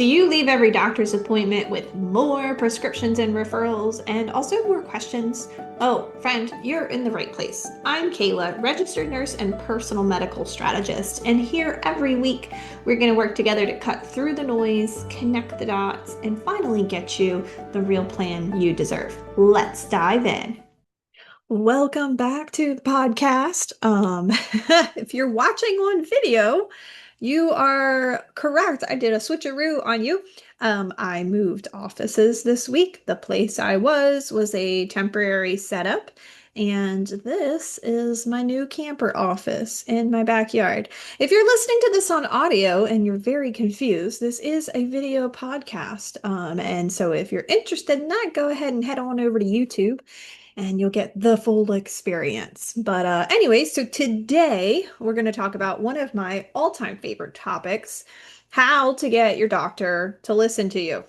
Do you leave every doctor's appointment with more prescriptions and referrals and also more questions? Oh, friend, you're in the right place. I'm Kayla, registered nurse and personal medical strategist, and here every week we're going to work together to cut through the noise, connect the dots, and finally get you the real plan you deserve. Let's dive in. Welcome back to the podcast. If you're watching on video, you are correct. I did a switcheroo on you. I moved offices this week. The place I was a temporary setup, and this is my new camper office in my backyard. If you're listening to this on audio and you're very confused, this is a video podcast. And so if you're interested in that, go ahead and head on over to YouTube and you'll get the full experience. But anyway, so today we're going to talk about one of my all-time favorite topics, how to get your doctor to listen to you.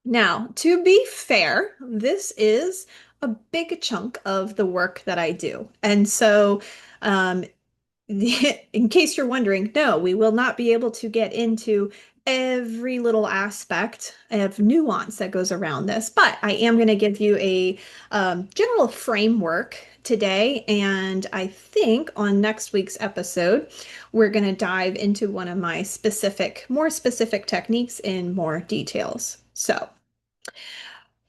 Now, to be fair, this is a big chunk of the work that I do. And so, um, in case you're wondering, no, we will not be able to get into every little aspect of nuance that goes around this, but I am going to give you a general framework today. And I think on next week's episode, we're going to dive into one of my more specific techniques in more details. So,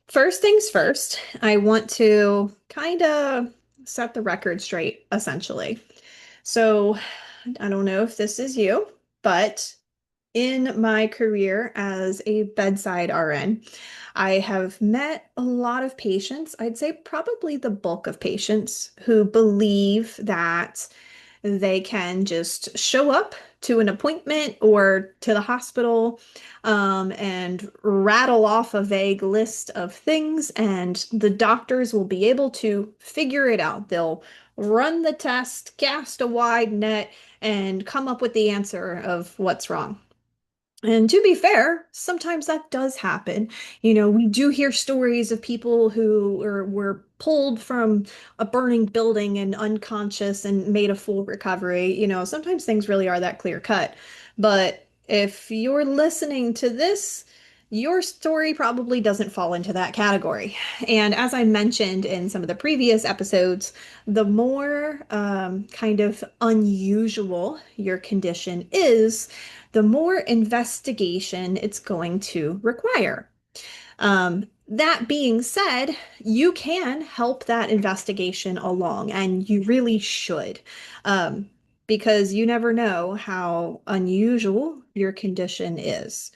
first things first, I want to kind of set the record straight, essentially. So, I don't know if this is you, but in my career as a bedside RN, I have met a lot of patients. I'd say probably the bulk of patients who believe that they can just show up to an appointment or to the hospital and rattle off a vague list of things, and the doctors will be able to figure it out. They'll run the test, cast a wide net, and come up with the answer of what's wrong. And to be fair, sometimes that does happen. We do hear stories of people who were pulled from a burning building and unconscious and made a full recovery. Sometimes things really are that clear cut. But if you're listening to this, your story probably doesn't fall into that category. And as I mentioned in some of the previous episodes, the more kind of unusual your condition is, the more investigation it's going to require. That being said, you can help that investigation along, and you really should, because you never know how unusual your condition is.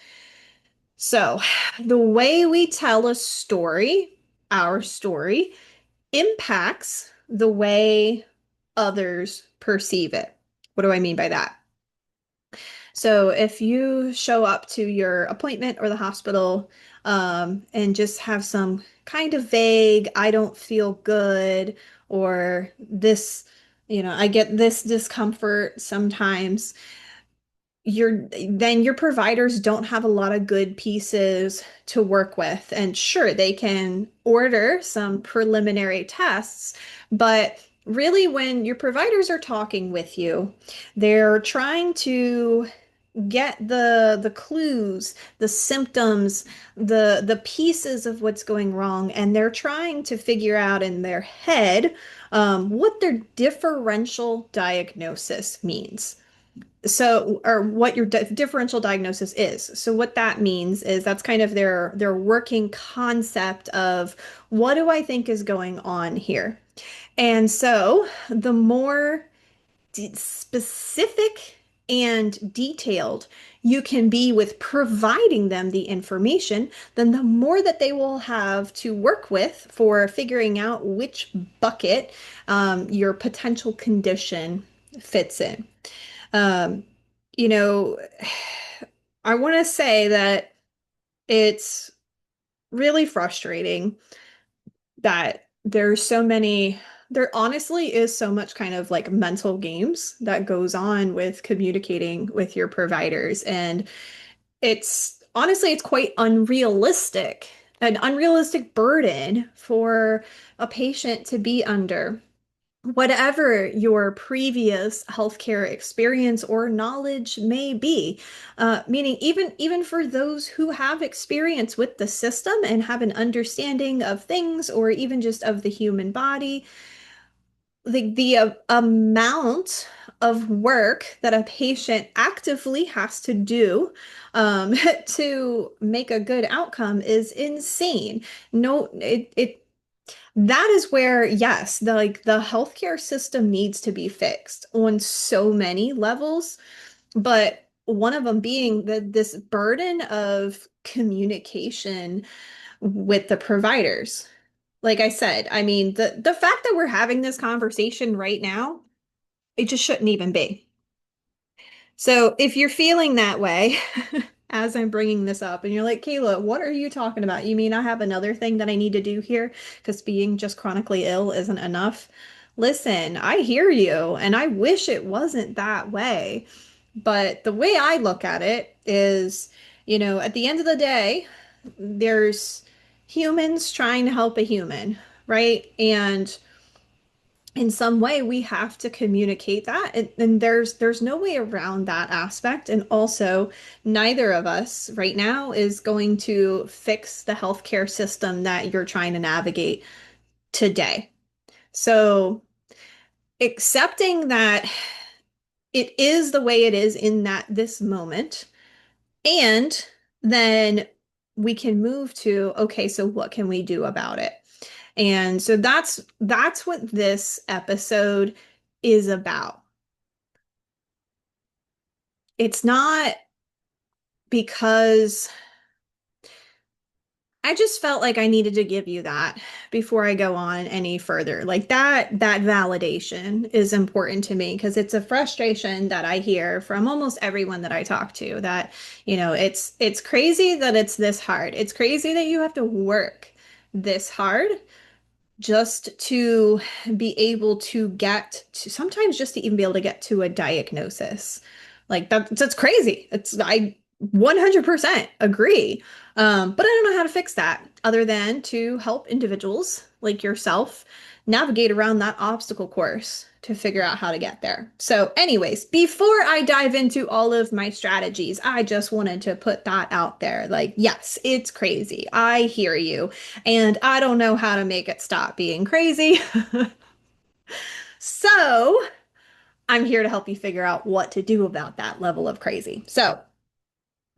So, the way we tell a story, our story, impacts the way others perceive it. What do I mean by that? So if you show up to your appointment or the hospital and just have some kind of vague, I don't feel good, or this, I get this discomfort sometimes, then your providers don't have a lot of good pieces to work with. And sure, they can order some preliminary tests, but really when your providers are talking with you, they're trying to get the clues, the symptoms, the pieces of what's going wrong, and they're trying to figure out in their head what their differential diagnosis means. So, or what your differential diagnosis is. So what that means is that's kind of their working concept of what do I think is going on here. And so the more specific and detailed you can be with providing them the information, then the more that they will have to work with for figuring out which bucket your potential condition fits in. Um, you know, I want to say that it's really frustrating that there honestly is so much kind of like mental games that goes on with communicating with your providers. And it's quite unrealistic, an unrealistic burden for a patient to be under. whatever your previous healthcare experience or knowledge may be. Meaning even for those who have experience with the system and have an understanding of things or even just of the human body, the amount of work that a patient actively has to do to make a good outcome is insane. No, it that is where, yes, the healthcare system needs to be fixed on so many levels, but one of them being this burden of communication with the providers. Like I said, I mean, the fact that we're having this conversation right now, it just shouldn't even be. So if you're feeling that way, as I'm bringing this up, and you're like, Kayla, what are you talking about? You mean I have another thing that I need to do here? Because being just chronically ill isn't enough. Listen, I hear you, and I wish it wasn't that way. But the way I look at it is, at the end of the day, there's humans trying to help a human, right? And in some way we have to communicate that, and there's no way around that aspect. And also, neither of us right now is going to fix the healthcare system that you're trying to navigate today. So accepting that it is the way it is in that this moment, and then we can move to, okay, so what can we do about it? And so that's what this episode is about. It's not because I just felt like I needed to give you that before I go on any further. Like that validation is important to me because it's a frustration that I hear from almost everyone that I talk to, that, it's crazy that it's this hard. It's crazy that you have to work this hard just to be able to get to, sometimes just to even be able to get to a diagnosis. Like that's crazy. I 100% agree. But I don't know how to fix that other than to help individuals like yourself navigate around that obstacle course to figure out how to get there. So, anyways, before I dive into all of my strategies, I just wanted to put that out there. Like, yes, it's crazy. I hear you. And I don't know how to make it stop being crazy. So, I'm here to help you figure out what to do about that level of crazy. So,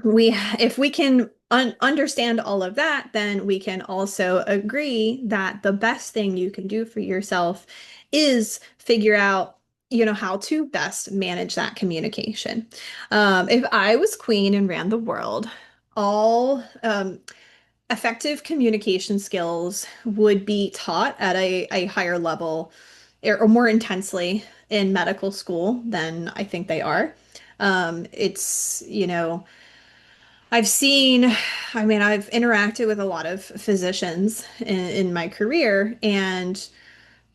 if we can understand all of that, then we can also agree that the best thing you can do for yourself is figure out, how to best manage that communication. If I was queen and ran the world, all effective communication skills would be taught at a higher level or more intensely in medical school than I think they are. It's, I've seen, I mean, I've interacted with a lot of physicians in my career, and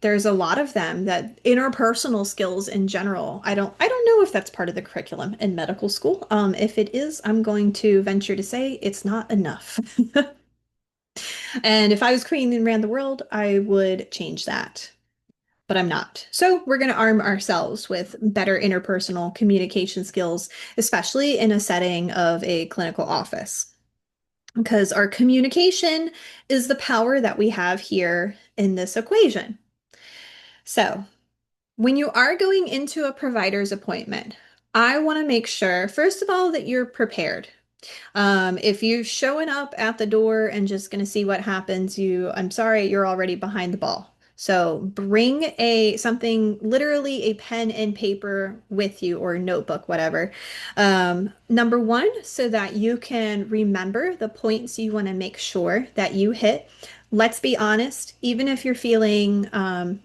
there's a lot of them that interpersonal skills in general, I don't know if that's part of the curriculum in medical school. If it is, I'm going to venture to say it's not enough. And if I was queen and ran the world, I would change that. But I'm not. So we're going to arm ourselves with better interpersonal communication skills, especially in a setting of a clinical office, because our communication is the power that we have here in this equation. So, when you are going into a provider's appointment, I want to make sure, first of all, that you're prepared. If you're showing up at the door and just going to see what happens, I'm sorry, you're already behind the ball. So bring something, literally a pen and paper with you, or notebook, whatever. Number one, so that you can remember the points you want to make sure that you hit. Let's be honest, even if you're feeling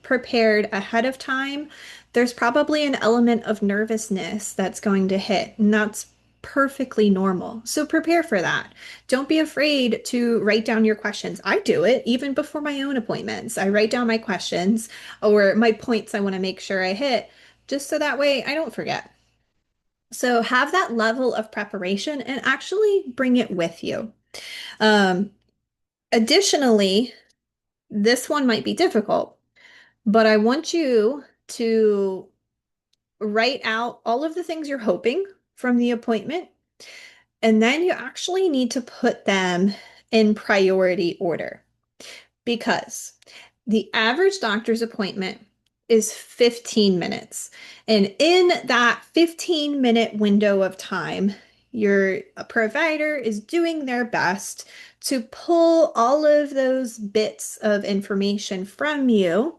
prepared ahead of time, there's probably an element of nervousness that's going to hit, and that's perfectly normal. So prepare for that. Don't be afraid to write down your questions. I do it even before my own appointments. I write down my questions or my points I want to make sure I hit, just so that way I don't forget. So have that level of preparation and actually bring it with you. Um, Additionally, this one might be difficult, But I want you to write out all of the things you're hoping from the appointment, and then you actually need to put them in priority order because the average doctor's appointment is 15 minutes. And in that 15-minute window of time, your provider is doing their best to pull all of those bits of information from you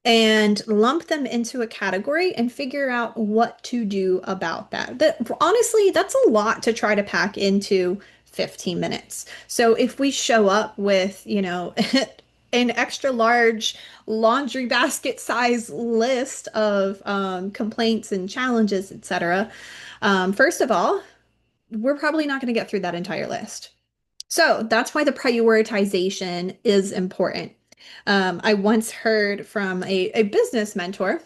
and lump them into a category and figure out what to do about that. Honestly, that's a lot to try to pack into 15 minutes. So if we show up with, an extra large laundry basket size list of complaints and challenges, etc., first of all, we're probably not going to get through that entire list. So that's why the prioritization is important. I once heard from a business mentor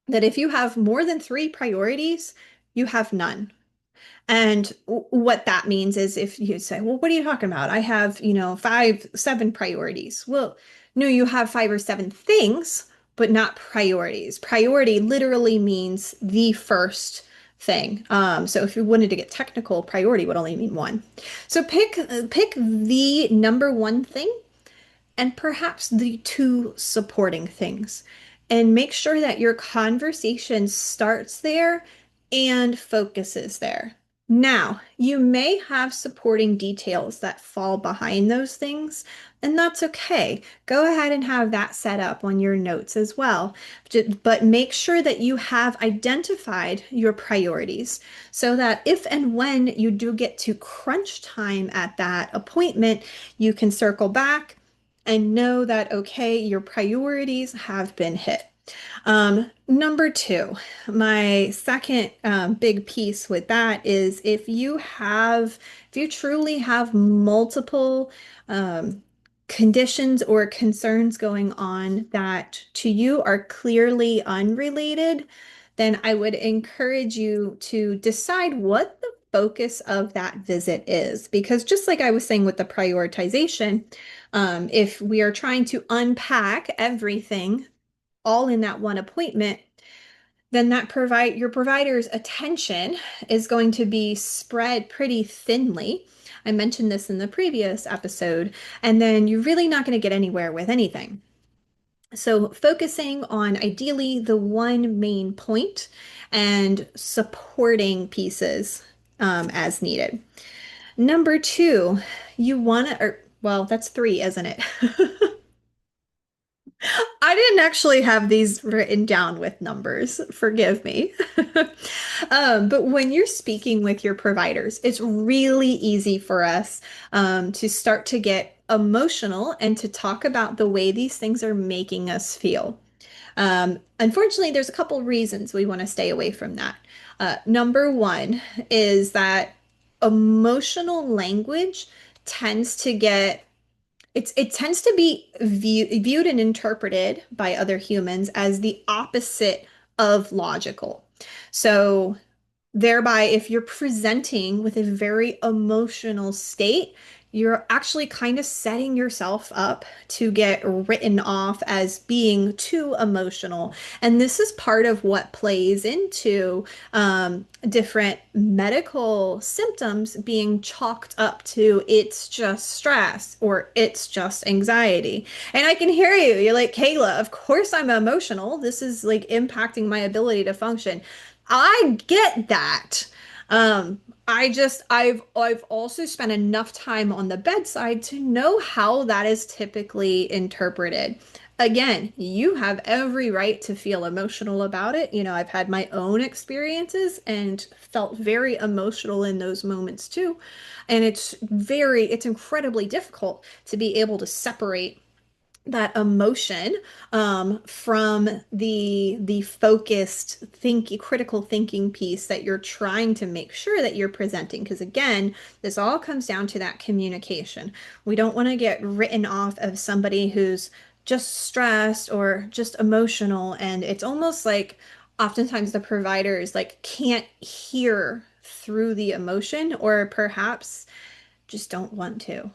that if you have more than three priorities, you have none. And what that means is if you say, well, what are you talking about? I have, five, seven priorities. Well, no, you have five or seven things, but not priorities. Priority literally means the first thing. So if you wanted to get technical, priority would only mean one. So pick the number one thing and perhaps the two supporting things. And make sure that your conversation starts there and focuses there. Now, you may have supporting details that fall behind those things, and that's okay. Go ahead and have that set up on your notes as well. But make sure that you have identified your priorities so that if and when you do get to crunch time at that appointment, you can circle back and know that, okay, your priorities have been hit. Number two, my second big piece with that is if you truly have multiple conditions or concerns going on that to you are clearly unrelated, then I would encourage you to decide what the focus of that visit is. Because just like I was saying with the prioritization, if we are trying to unpack everything all in that one appointment, then your provider's attention is going to be spread pretty thinly. I mentioned this in the previous episode, and then you're really not going to get anywhere with anything. So, focusing on ideally the one main point and supporting pieces as needed. Number two, you want to, or well, that's three, isn't it? I didn't actually have these written down with numbers. Forgive me. But when you're speaking with your providers, it's really easy for us to start to get emotional and to talk about the way these things are making us feel. Unfortunately, there's a couple reasons we want to stay away from that. Number one is that emotional language tends to get it tends to be viewed and interpreted by other humans as the opposite of logical. So thereby, if you're presenting with a very emotional state, you're actually kind of setting yourself up to get written off as being too emotional. And this is part of what plays into different medical symptoms being chalked up to it's just stress or it's just anxiety. And I can hear you. You're like, Kayla, of course I'm emotional. This is like impacting my ability to function. I get that. I've also spent enough time on the bedside to know how that is typically interpreted. Again, you have every right to feel emotional about it. I've had my own experiences and felt very emotional in those moments too. And it's incredibly difficult to be able to separate that emotion from the focused thinking critical thinking piece that you're trying to make sure that you're presenting, because again, this all comes down to that communication. We don't want to get written off of somebody who's just stressed or just emotional, and it's almost like oftentimes the providers like can't hear through the emotion, or perhaps just don't want to.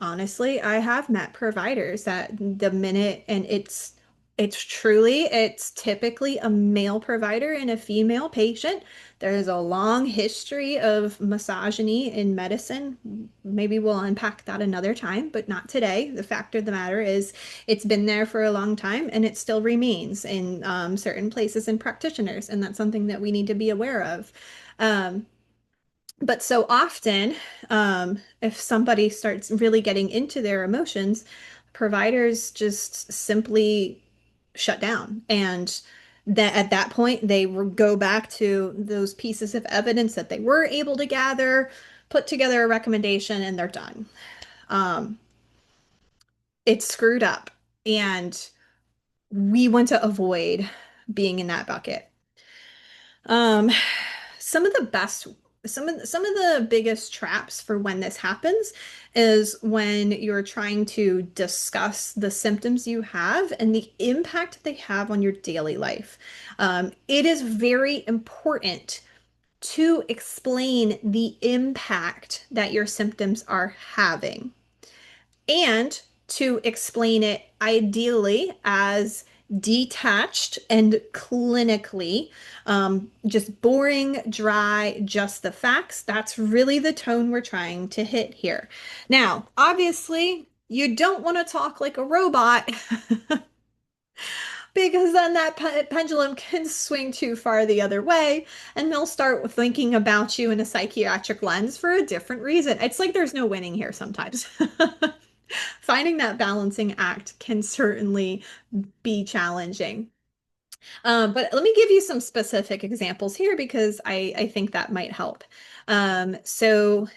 Honestly, I have met providers that the minute, and it's It's typically a male provider and a female patient. There is a long history of misogyny in medicine. Maybe we'll unpack that another time, but not today. The fact of the matter is, it's been there for a long time and it still remains in certain places and practitioners, and that's something that we need to be aware of. Um, but so often, if somebody starts really getting into their emotions, providers just simply shut down. And that at that point, they go back to those pieces of evidence that they were able to gather, put together a recommendation, and they're done. Um, it's screwed up. And we want to avoid being in that bucket. Um, some of the best, some of the biggest traps for when this happens is when you're trying to discuss the symptoms you have and the impact they have on your daily life. It is very important to explain the impact that your symptoms are having and to explain it ideally as detached and clinically, just boring, dry, just the facts. That's really the tone we're trying to hit here. Now, obviously, you don't want to talk like a robot because then that pendulum can swing too far the other way and they'll start thinking about you in a psychiatric lens for a different reason. It's like there's no winning here sometimes. Finding that balancing act can certainly be challenging. But let me give you some specific examples here because I think that might help. So,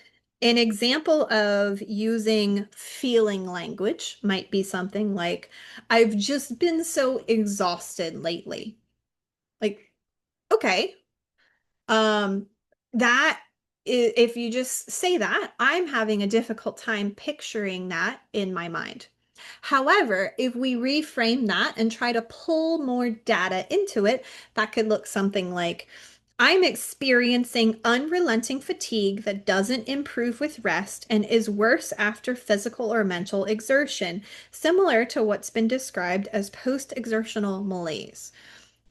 an example of using feeling language might be something like, I've just been so exhausted lately. Like, okay, um, that if you just say that, I'm having a difficult time picturing that in my mind. However, if we reframe that and try to pull more data into it, that could look something like, I'm experiencing unrelenting fatigue that doesn't improve with rest and is worse after physical or mental exertion, similar to what's been described as post-exertional malaise.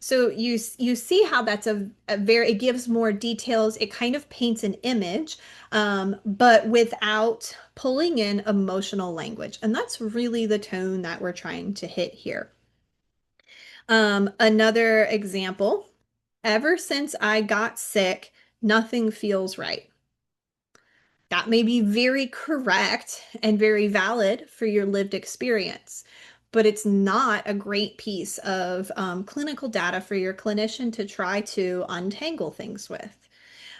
So you see how that's a very, it gives more details. It kind of paints an image, but without pulling in emotional language. And that's really the tone that we're trying to hit here. Another example, ever since I got sick, nothing feels right. That may be very correct and very valid for your lived experience, but it's not a great piece of clinical data for your clinician to try to untangle things with.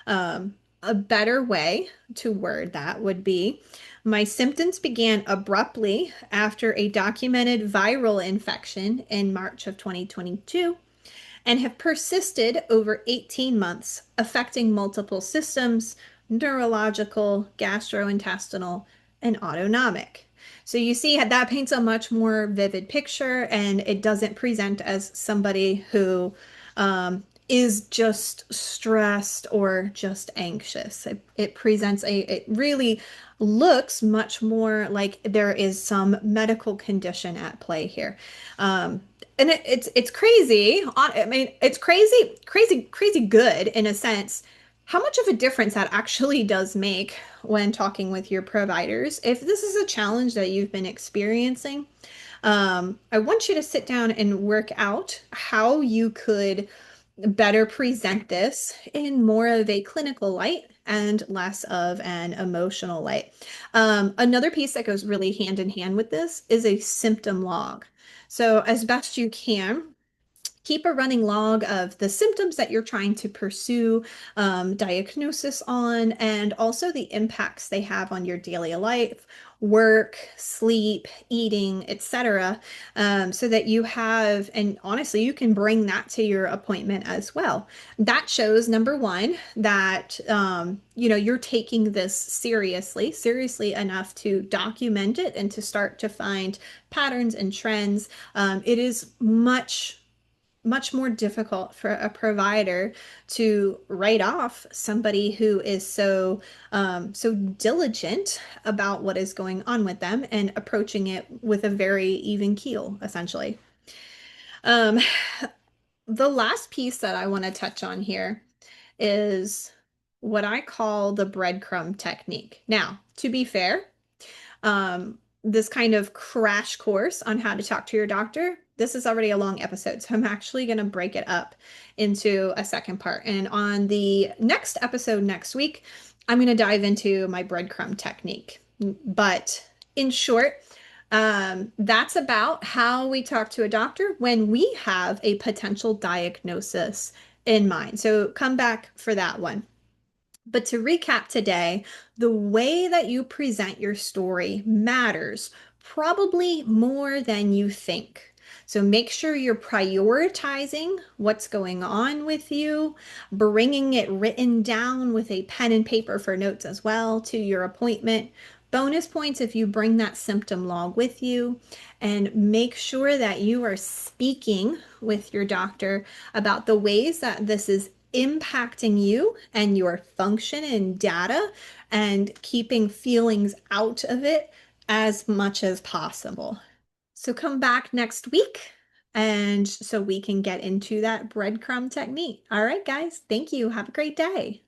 A better way to word that would be, my symptoms began abruptly after a documented viral infection in March of 2022 and have persisted over 18 months, affecting multiple systems, neurological, gastrointestinal, and autonomic. So you see that paints a much more vivid picture, and it doesn't present as somebody who is just stressed or just anxious. It presents it really looks much more like there is some medical condition at play here. And it's crazy. I mean, it's crazy good in a sense. How much of a difference that actually does make when talking with your providers. If this is a challenge that you've been experiencing, I want you to sit down and work out how you could better present this in more of a clinical light and less of an emotional light. Another piece that goes really hand in hand with this is a symptom log. So, as best you can, keep a running log of the symptoms that you're trying to pursue diagnosis on, and also the impacts they have on your daily life, work, sleep, eating, etc. So that you have, and honestly, you can bring that to your appointment as well. That shows, number one, that you're taking this seriously enough to document it and to start to find patterns and trends. It is much more difficult for a provider to write off somebody who is so diligent about what is going on with them and approaching it with a very even keel, essentially. Um, the last piece that I want to touch on here is what I call the breadcrumb technique. Now, to be fair, this kind of crash course on how to talk to your doctor, this is already a long episode, so I'm actually going to break it up into a second part. And on the next episode next week, I'm going to dive into my breadcrumb technique. But in short, that's about how we talk to a doctor when we have a potential diagnosis in mind. So come back for that one. But to recap today, the way that you present your story matters probably more than you think. So make sure you're prioritizing what's going on with you, bringing it written down with a pen and paper for notes as well to your appointment. Bonus points if you bring that symptom log with you, and make sure that you are speaking with your doctor about the ways that this is impacting you and your function and data, and keeping feelings out of it as much as possible. So come back next week and so we can get into that breadcrumb technique. All right, guys, thank you. Have a great day.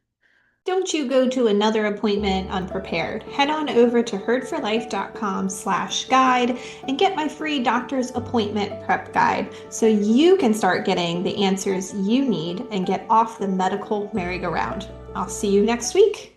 Don't you go to another appointment unprepared. Head on over to herdforlife.com/guide and get my free doctor's appointment prep guide so you can start getting the answers you need and get off the medical merry-go-round. I'll see you next week.